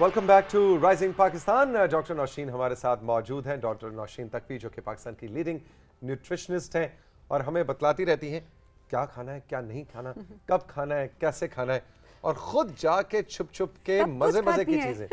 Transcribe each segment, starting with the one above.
Welcome back to rising Pakistan. Doctor Naushin हमारे साथ मौजूद हैं। डॉक्टर नौशीन तकवी जो कि पाकिस्तान की लीडिंग न्यूट्रिशनिस्ट हैं और हमें बतलाती रहती हैं क्या खाना है, क्या नहीं खाना, कब खाना है, कैसे खाना है, और खुद जाके छुप छुप के मजे मजे की चीजें,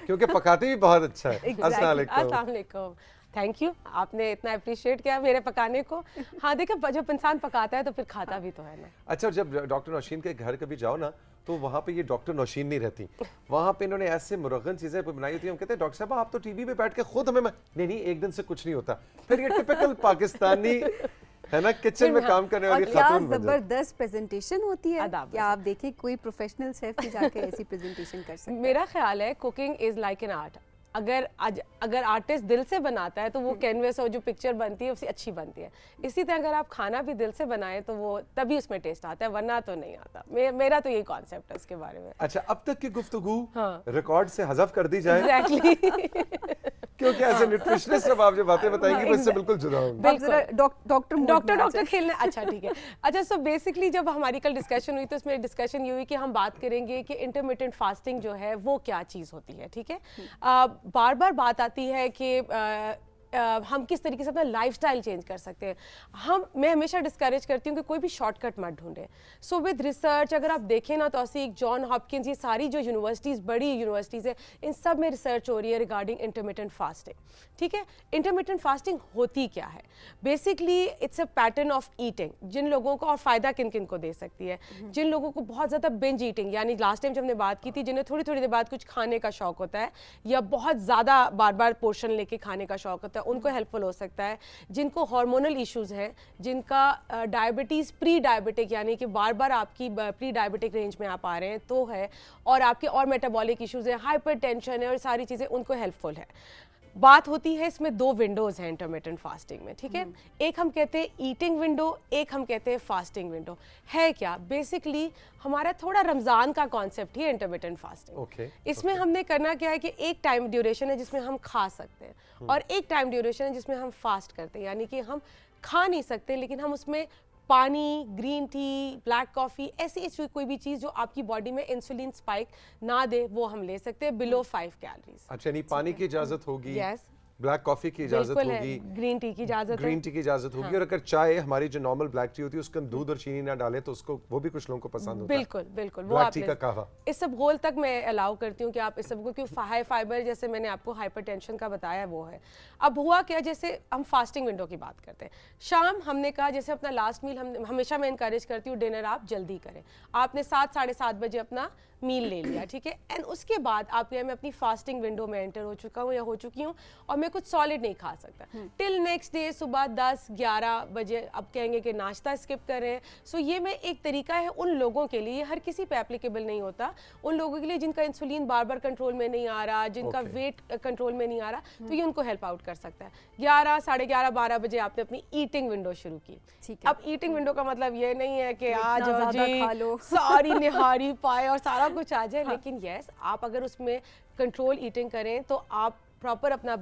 क्योंकि पकाती भी बहुत अच्छा है। अस्सलाम वालेकुम। थैंक यू, आपने इतना अप्रिशिएट किया मेरे पकाने को। हाँ देखिए, जब इंसान पकाता है तो फिर खाता भी तो है ना। अच्छा, जब डॉक्टर नौशीन के घर कभी जाओ ना तो वहाँ पे ये डॉक्टर नौशीन नहीं रहती, वहाँ पे इन्होंने ऐसे मुरगन चीजें बनाई होती है। हम कहते हैं डॉक्टर साहब आप तो टीवी पे बैठ के खुद हमें नहीं नहीं एक दिन से कुछ नहीं होता। फिर ये टिपिकल पाकिस्तानी है ना, किचन में काम करने वाली खातून बन जाती है। जबरदस्त प्रेजेंटेशन होती है कि आप देखिए कोई प्रोफेशनल शेफ भी जाके ऐसी प्रेजेंटेशन कर सकता है। मेरा ख्याल है cooking is like an art. अगर आर्टिस्ट दिल से बनाता है तो वो कैनवस और जो पिक्चर बनती है उससे अच्छी बनती है। इसी तरह अगर आप खाना भी दिल से बनाएं तो वो तभी उसमें टेस्ट आता है, वरना तो नहीं आता। मेरा तो यही कॉन्सेप्ट है इसके बारे में। अच्छा, अब तक की गुफ्तगू रिकॉर्ड से हज़फ कर दी जाए। एग्जैक्टली क्योंकि ऐसे न्यूट्रिशनिस्ट जब आप जो बातें बताएंगी वो इससे बिल्कुल जुदा होंगे। डॉक्टर खेलने। अच्छा ठीक है। अच्छा, सो बेसिकली जब हमारी कल डिस्कशन हुई तो उसमें डिस्कशन ये हुई कि हम बात करेंगे कि इंटरमिटेंट फास्टिंग जो है वो क्या चीज़ होती है। ठीक है, बार बार बात आती है कि हम किस तरीके से अपना लाइफस्टाइल चेंज कर सकते हैं। मैं हमेशा डिस्करेज करती हूँ कि कोई भी शॉर्टकट मत ढूंढें। सो विद रिसर्च अगर आप देखें ना तो ऐसी जॉन हॉपकिंस, ये सारी जो यूनिवर्सिटीज़, बड़ी यूनिवर्सिटीज़ है, इन सब में रिसर्च हो रही है रिगार्डिंग इंटरमिटेंट फास्टिंग। ठीक है, इंटरमिटेंट फास्टिंग होती क्या है? Basically it's a pattern of eating. जिन लोगों को, और फ़ायदा किन किन को दे सकती है, जिन लोगों को बहुत ज़्यादा बिंज ईटिंग, यानी लास्ट टाइम जब हमने बात की थी, जिन्हें थोड़ी थोड़ी देर बाद कुछ खाने का शौक होता है या बहुत ज़्यादा बार बार पोर्शन लेके खाने का शौक होता है, उनको हेल्पफुल हो सकता है। जिनको हार्मोनल इश्यूज हैं, जिनका डायबिटीज़ प्री डायबिटिक, यानी कि बार बार आपकी प्री डायबिटिक रेंज में आप आ रहे हैं तो है, और आपके और मेटाबॉलिक इश्यूज हैं, हाइपरटेंशन है और सारी चीज़ें, उनको हेल्पफुल है। बात होती है इसमें दो विंडोज हैं इंटरमिटेंट फास्टिंग में। ठीक है, एक हम कहते हैं ईटिंग विंडो, एक हम कहते हैं फास्टिंग विंडो। है क्या? बेसिकली हमारा थोड़ा रमज़ान का कॉन्सेप्ट ही इंटरमिटेंट फास्टिंग। इसमें हमने करना क्या है कि एक टाइम ड्यूरेशन है जिसमें हम खा सकते हैं और एक टाइम ड्यूरेशन है जिसमें हम फास्ट करते हैं, यानी कि हम खा नहीं सकते लेकिन हम उसमें पानी, ग्रीन टी, ब्लैक कॉफ़ी, ऐसी कोई भी चीज़ जो आपकी बॉडी में इंसुलिन स्पाइक ना दे वो हम ले सकते हैं बिलो 5 कैलोरीज। अच्छा, नहीं पानी की इजाजत होगी? यस। ब्लैक कॉफी की इजाजत होगी, ग्रीन टी की इजाजत होगी। और अगर चाय हमारी जो नॉर्मल ब्लैक टी होती है उसका दूध और चीनी ना डालें तो उसको, वो भी कुछ लोगों को पसंद होता है। बिल्कुल वो ब्लैक टी का कहवा, इस सब गोल तक मैं अलाउ करती हूँ कि आप इस सब को, क्योंकि हाई फाइबर जैसे मैंने आपको हाइपरटेंशन का बताया वो है। अब हुआ क्या, जैसे हम फास्टिंग विंडो की बात करते हैं, शाम हमने कहा जैसे अपना लास्ट मील, हम हमेशा मैं इनकरेज करती हूँ डिनर आप जल्दी करें। आपने 7 साढ़े 7 बजे अपना मील ले लिया, ठीक है, एंड उसके बाद आप मैं अपनी फास्टिंग विंडो में एंटर हो चुका हूँ या हो चुकी हूँ और मैं कुछ सॉलिड नहीं खा सकता टिल नेक्स्ट डे सुबह 10-11 बजे। अब कहेंगे कि नाश्ता स्किप करें। सो ये मैं एक तरीका है उन लोगों के लिए, हर किसी पे एप्लीकेबल नहीं होता, उन लोगों के लिए जिनका इंसुलिन बार बार कंट्रोल में नहीं आ रहा, जिनका वेट कंट्रोल में नहीं आ रहा, तो ये उनको हेल्प आउट कर सकता है। 11, साढ़े 11, 12 बजे आपने अपनी ईटिंग विंडो शुरू की। अब ईटिंग विंडो का मतलब ये नहीं है कि आज जी सारी निहारी पाए और सारा कुछ आ जाए, लेकिन यस आप अगर उसमें कंट्रोल ईटिंग करें तो आप प्रॉपर अपना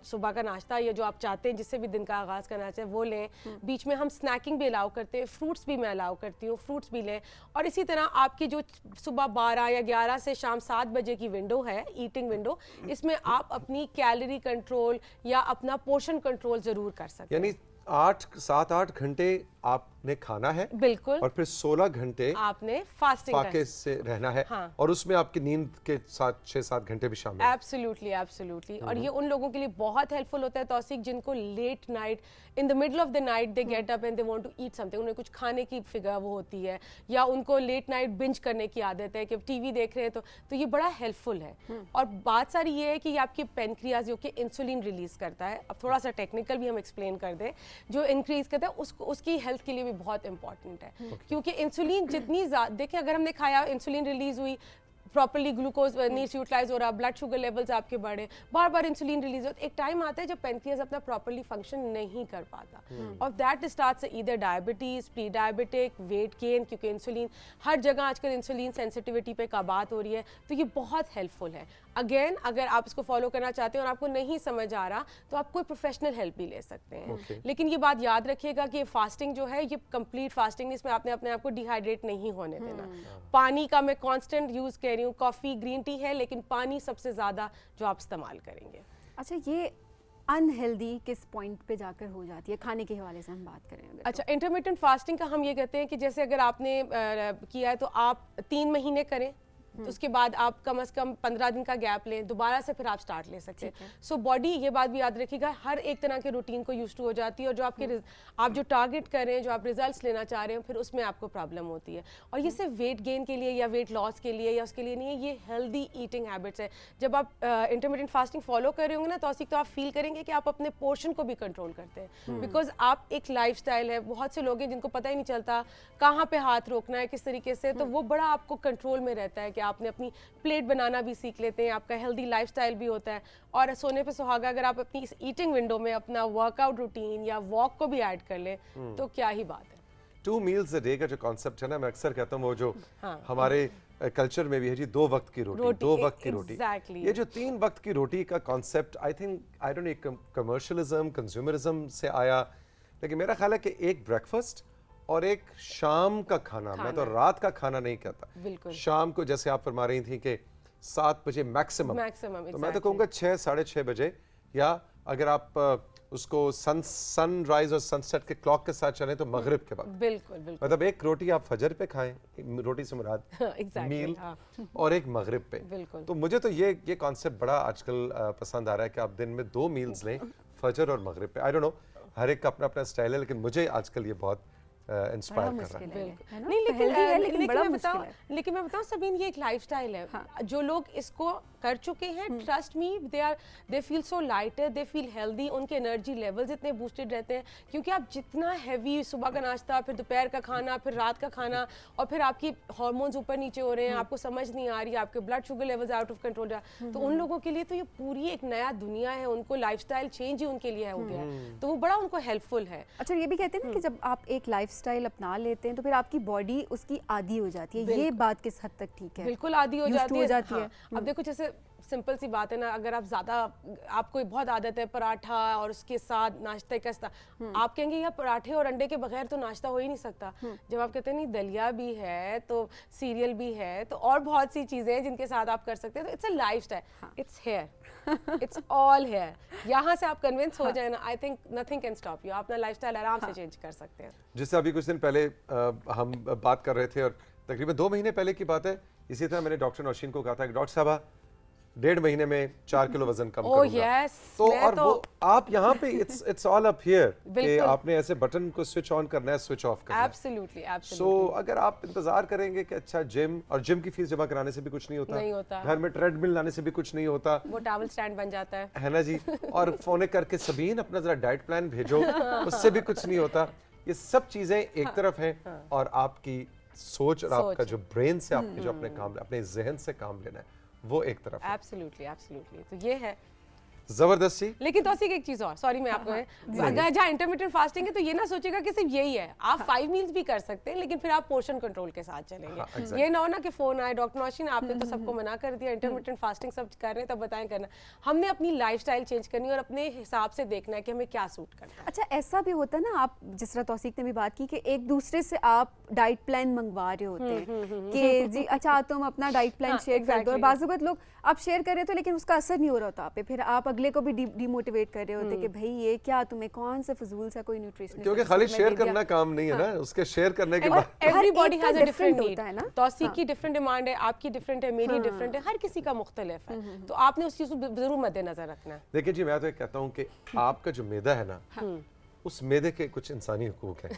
सुबह का नाश्ता या जो आप चाहते हैं जिससे भी दिन का आगाज़ करना चाहें वो लें। बीच में हम स्नैकिंग भी अलाउ करते हैं, फ्रूट्स भी मैं अलाउ करती हूँ, फ्रूट्स भी लें। और इसी तरह आपकी जो सुबह 12 या 11 से शाम 7 बजे की विंडो है, ईटिंग विंडो, इसमें आप अपनी कैलोरी कंट्रोल या अपना पोर्शन कंट्रोल ज़रूर कर सकते हैं। यानी 7-8 घंटे आपने खाना है, बिल्कुल, और फिर 16 घंटे आपने फास्टिंग से रहना है। हाँ। और उसमें आपकी नींद के 6-7 घंटे भी शामिल है। एब्सोल्युटली। और ये उन लोगों के लिए बहुत हेल्पफुल होता है तौसीक, जिनको late night, in the middle of the night they get up and they want to eat something, उन्हें कुछ खाने की फिगर वो होती है, या उनको लेट नाइट बिंज करने की आदत है कि टीवी देख रहे हैं तो ये बड़ा हेल्पफुल है। और बात सारी ये है कि ये आपकी पेनक्रियाज जो कि इंसुलिन रिलीज करता है, अब थोड़ा सा टेक्निकल भी हम एक्सप्लेन कर दें, जो इंक्रीज करता है उसकी हेल्थ के लिए भी बहुत इंपॉर्टेंट है। क्योंकि इंसुलिन जितनी देखिए, अगर हमने खाया, इंसुलिन रिलीज हुई, प्रॉपर्ली ग्लूकोज नीड्स यूटिलाइज हो रहा, ब्लड शुगर लेवल्स आपके बढ़े, बार बार इंसुलिन रिलीज होता है, एक टाइम आता है जब पेनक्रियाज अपना प्रॉपर्ली फंक्शन नहीं कर पाता और that starts either diabetes, pre diabetic, weight gain, क्योंकि इंसुलिन हर जगह आजकल इंसुलिन सेंसिटिविटी पे का बात हो रही है, तो ये बहुत हेल्पफुल है। अगेन अगर आप इसको फॉलो करना चाहते हैं और आपको नहीं समझ आ रहा तो आप कोई प्रोफेशनल हेल्प भी ले सकते हैं। लेकिन ये बात याद रखिएगा कि फास्टिंग जो है ये कंप्लीट फास्टिंग, इसमें आपने अपने आप को डिहाइड्रेट नहीं होने देना। पानी का मैं कांस्टेंट यूज कर रही हूँ, कॉफी ग्रीन टी है, लेकिन पानी सबसे ज्यादा जो आप इस्तेमाल करेंगे। अच्छा, ये अनहेल्दी किस पॉइंट पे जाकर हो जाती है, खाने के हवाले से हम बात करें अगर? अच्छा, इंटरमिटेंट फास्टिंग का हम ये कहते हैं कि जैसे अगर आपने किया है तो आप 3 महीने करें, तो उसके बाद आप कम से कम 15 दिन का गैप लें, दोबारा से फिर आप स्टार्ट ले सकते हैं। सो बॉडी ये बात भी याद रखिएगा, हर एक तरह के रूटीन को यूज टू हो जाती है, और जो आपके आप जो टारगेट कर रहे हैं, जो आप रिजल्ट्स लेना चाह रहे हैं, फिर उसमें आपको प्रॉब्लम होती है। और ये सिर्फ वेट गेन के लिए या वेट लॉस के लिए या उसके लिए नहीं है, ये हेल्दी ईटिंग हैबिट्स है। जब आप इंटरमिटेंट फास्टिंग फॉलो कर रहे होंगे ना तो आप फील करेंगे कि आप अपने पोर्शन को भी कंट्रोल करते हैं, बिकॉज आप एक लाइफस्टाइल है। बहुत से लोग हैं जिनको पता ही नहीं चलता कहाँ पे हाथ रोकना है, किस तरीके से, तो वो बड़ा आपको कंट्रोल में रहता है कि आपने अपनी प्लेट बनाना भी सीख लेते हैं, आपका हेल्दी लाइफस्टाइल भी होता है। और सोने पे सुहागा अगर आप अपनी इस ईटिंग विंडो में अपना वर्कआउट रूटीन या वॉक को भी ऐड कर लें तो क्या ही बात है। 2 meals a day का जो कॉन्सेप्ट है ना, मैं अक्सर कहता हूँ वो जो हमारे कल्चर में भी है जी, 2 वक्त की रोटी, 2 वक्त की रोटी। ये जो 3 वक्त की रोटी का concept I don't know commercialism consumerism से आया, लेकिन मेरा ख्याल है कि एक ब्रेकफास्ट और एक शाम का खाना, मैं तो रात का खाना नहीं कहता, शाम को जैसे आप फरमा रही थी कि 7 बजे मैक्सिमम, तो मैं तो कहूँगा 6 साढ़े 6 बजे, या अगर आप उसको सनराइज और सनसेट के क्लॉक के साथ चलें तो मगरिब के वक्त। बिल्कुल बिल्कुल, मतलब एक रोटी आप फजर पे खाएं, रोटी से मुराद मील, और एक मगरिब पे। तो मुझे तो ये कॉन्सेप्ट बड़ा आजकल पसंद आ रहा है कि आप दिन में 2 मील्स लें, फजर और मगरिब पे। आई डोंट नो, हर एक का अपना अपना स्टाइल है, लेकिन मुझे आजकल ये बहुत इंस्पायर कर रहा है। नहीं, लेकिन मैं बताऊं सबीन, ये एक लाइफस्टाइल है। जो लोग इसको कर चुके हैं, trust me, they feel so lighter, they feel healthy, उनके एनर्जी लेवल्स इतने बूस्टेड रहते हैं, क्योंकि आप जितना हैवी सुबह का नाश्ता, फिर दोपहर का खाना, फिर रात का खाना, और फिर आपकी हार्मोन्स ऊपर नीचे हो रहे हैं, आपको समझ नहीं आ रही, आपके blood sugar levels out of control है, तो उन लोगों के लिए तो ये पूरी एक नया दुनिया है, उनको लाइफस्टाइल चेंज ही उनके लिए हो गया है, तो वो बड़ा उनको हेल्पफुल है। अच्छा, ये भी कहते हैं ना कि जब आप एक लाइफस्टाइल अपना लेते हैं तो फिर आपकी बॉडी उसकी आदी हो जाती है, ये बात किस हद तक ठीक है? बिल्कुल आदी हो जाती है। अब देखो, जैसे सिंपल सी बात है ना, अगर आप ज्यादा, आपको बहुत आदत है पराठा और उसके साथ नाश्ते का, आप कहेंगे यार पराठे और अंडे के बगैर तो नाश्ता हो ही नहीं सकता। जब आप कहते हैं नहीं दलिया भी है, तो सीरियल भी है, तो और बहुत सी चीजें हैं जिनके साथ आप कर सकते हैं। तो it's a lifestyle, it's hair, it's all hair. यहाँ से आप कन्विंस हो जाए ना, I think nothing can stop you. आप अपना लाइफस्टाइल आराम से चेंज कर सकते हैं। जिससे अभी कुछ दिन पहले हम बात कर रहे थे, और तकरीबन 2 महीने पहले की बात है, इसी तरह मैंने डॉक्टर नौशीन को कहा था कि डॉक्टर साहब 1.5 महीने में 4 किलो वजन कम करूंगा। तो और वो आप यहाँ पे इट्स ऑल अप हियर कि आपने ऐसे बटन को स्विच ऑन करना है, स्विच ऑफ करना है। एब्सोल्युटली। सो अगर आप इंतजार करेंगे कि अच्छा जिम, और जिम की फीस जमा कराने से भी कुछ नहीं होता, घर में ट्रेडमिल लाने से भी कुछ नहीं होता, वो टॉवल स्टैंड बन जाता है ना जी, और फोन करके सबीन अपना जरा डाइट प्लान भेजो, उससे भी कुछ नहीं होता। ये सब चीजें एक तरफ हैं, और आपकी सोच और आपका जो ब्रेन से आपके जो अपने काम, अपने जहन से काम लेना है, वो एक तरफ। एब्सोल्युटली। तो ये है जबरदस्ती। लेकिन तो एक चीज और, सॉरी मैं आपको, अगर जहाँ इंटरमिटेंट फास्टिंग है तो ये ना सोचेगा कि सिर्फ यही है, आप 5 मील्स भी कर सकते हैं, लेकिन फिर आप पोर्शन कंट्रोल के साथ चलेंगे। ये ना हो ना कि फोन आए, डॉक्टर नौशीन आपने तो सबको मना कर दिया, इंटरमिटेंट फास्टिंग सब कर रहे हैं, तब बताएं करना। हमने अपनी लाइफस्टाइल चेंज करनी है और अपने हिसाब से देखना है कि हमें क्या सूट करना है। अच्छा, ऐसा भी होता है ना, आप जिस तरह तौसीक ने भी बात की कि एक दूसरे से आप डाइट प्लान मंगवा रहे होते हैं कि जी अच्छा तुम अपना डाइट प्लान शेयर कर दो, और बाज़ वक़्त लोग आप शेयर कर रहे थे लेकिन उसका असर नहीं हो रहा होता आप पे, फिर आप अगले को भी डिमोटिवेट कर रहे होते कि भाई ये क्या, तुम्हें कौन सा फजूल सा कोई न्यूट्रिशन, क्योंकि खाली शेयर करना काम नहीं है ना, उसके शेयर करने के बाद everybody has a different need है ना। तौसीक की डिफरेंट डिमांड है, आपकी डिफरेंट है, मेरी डिफरेंट है, हर किसी का मुख्तलिफ है, तो आपने उस चीज को जरूर मद्देनजर रखना है। देखिए जी, मैं तो कहता हूँ कि आपका जो मैदा है ना, उस मैदे के कुछ इंसानी हुकूक हैं,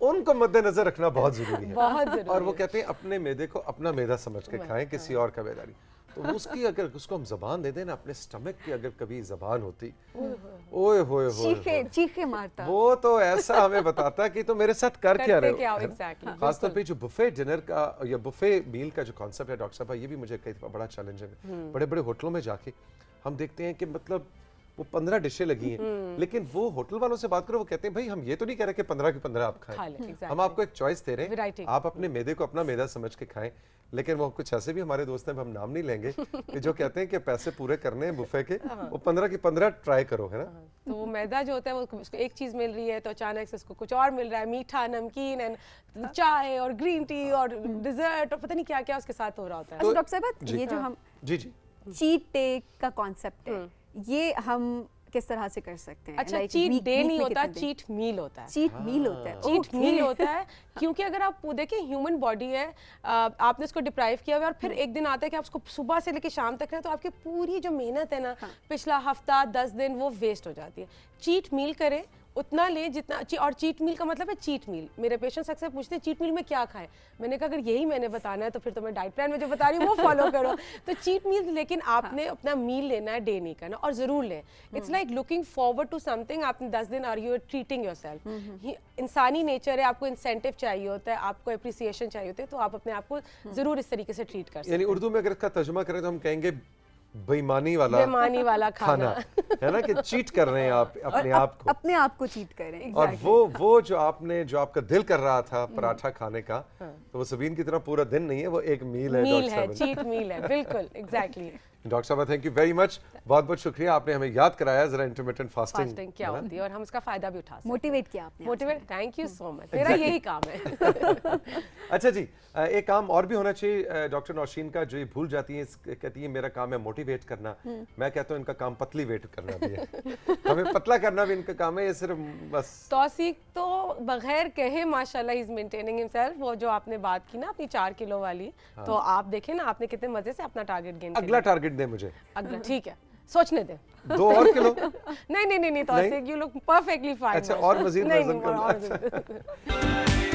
उनको मद्देनजर रखना बहुत जरूरी है, बहुत जरूरी। और वो कहते हैं अपने मैदे को अपना मैदा समझ के खाएं, किसी और का मैदा नहीं। तो उसकी अगर उसको हम जबान दे दें ना, अपने स्टमक की अगर कभी जबान होती, ओए होए होए चीखे मारता, वो तो ऐसा हमें बताता कि तो मेरे साथ कर क्या रहे हो। खासतौर पे जो बुफे डिनर का या बुफे मील का जो कॉन्सेप्ट है डॉक्टर साहब, ये भी मुझे कई बड़ा चैलेंज है। बड़े बड़े होटलों में जाके हम देखते हैं कि मतलब वो 15 डिशें लगी हैं, लेकिन वो होटल वालों से बात करो, वो कहते हैं भाई हम ये तो नहीं कह रहे कि 15 की 15 आप खाएं, हम आपको एक चॉइस दे रहे हैं, आप अपने मैदे को अपना मैदा समझ के खाएं। लेकिन वो कुछ ऐसे भी हमारे दोस्त हैं, हम नाम नहीं लेंगे, कि जो कहते हैं कि पैसे पूरे करने हैं बुफे के, वो 15 की 15 ट्राई करो, है ना। तो वो मैदा जो होता है वो उसको एक चीज मिल रही है तो अचानक से उसको कुछ और मिल रहा है, मीठा, नमकीन एंड चाय और ग्रीन टी और डिजर्ट और पता नहीं क्या क्या उसके साथ हो रहा होता है। अच्छा डॉक्टर साहब, जी। ये जो हम जी जी चीट डे का कॉन्सेप्ट है, ये हम किस तरह से कर सकते हैं? अच्छा, Like cheat week- day week नहीं में होता, कितने दिन? चीट मील होता है। चीट मील होता है, चीट Okay. मील होता है क्योंकि अगर आप देखिए ह्यूमन बॉडी है, आपने उसको डिप्राइव किया हुआ है और फिर एक दिन आता है कि आप उसको सुबह से लेकर शाम तक है, तो आपकी पूरी जो मेहनत है ना, पिछला हफ्ता 10 दिन वो वेस्ट हो जाती है। चीट मील करें, उतना ले जितना और चीट मील का मतलब है चीट मील। मेरे पेशेंट्स अक्सर पूछते हैं चीट मील में क्या खाएं, मैंने कहा अगर यही मैंने बताना है तो फिर तो मैं डाइट प्लान में जो बता रही हूँ वो फॉलो करो। तो चीट मील, लेकिन आपने अपना मील लेना है, डे नहीं करना, और जरूर लें। It's like looking forward to something. आपने 10 दिन आर यू ट्रीटिंग योरसेल्फ। इंसानी नेचर है, आपको इंसेंटिव चाहिए होता है, आपको एप्रिसिएशन चाहिए होती है, तो आप अपने आप को जरूर इस तरीके से ट्रीट कर सकते हैं। यानी उर्दू में अगर इसका तर्जुमा करें तो हम कहेंगे बेईमानी वाला बेईमानी वाला खाना। है ना, कि चीट कर रहे हैं आप अपने और आप को। अपने आप को चीट करें। और वो जो आपका दिल कर रहा था पराठा खाने का, तो वो सबीन की तरह पूरा दिन नहीं है, वो एक मील है। मील डॉक्टर है, साहब। चीट मील है, बिल्कुल, एग्जैक्टली। डॉक्टर साहब थैंक यू वेरी मच, बहुत बहुत शुक्रिया, आपने हमें याद कराया जरा इंटरमिटेंट फास्टिंग फास्टिंग क्या होती है और हम इसका फायदा भी उठा सकते हैं। मोटिवेट किया आपने। Motivate, thank you so much, मेरा यही काम है। अच्छा जी, एक काम और भी होना चाहिए डॉक्टर नौशीन का, जो ये भूल जाती है, कहती है मेरा काम है मोटिवेट करना। मैं कहता हूँ इनका काम पतली वेट करना भी है। हमें पतला करना भी इनका काम है, ये सिर्फ बस। तौसीक तो बगैर कहे माशाल्लाह ही इज मेंटेनिंग हिमसेल्फ। वो जो आपने बात की ना अपनी 4 किलो वाली, तो आप देखें ना आपने कितने मजे से अपना टारगेट गेन अगला टारगेट दे मुझे। अगला ठीक है, सोचने दे। 2 और किलो। नहीं नहीं नहीं, तौसीक यू लुक परफेक्टली फाइन। अच्छा, और मजीद नहीं वजन नहीं, और करना। मजीद।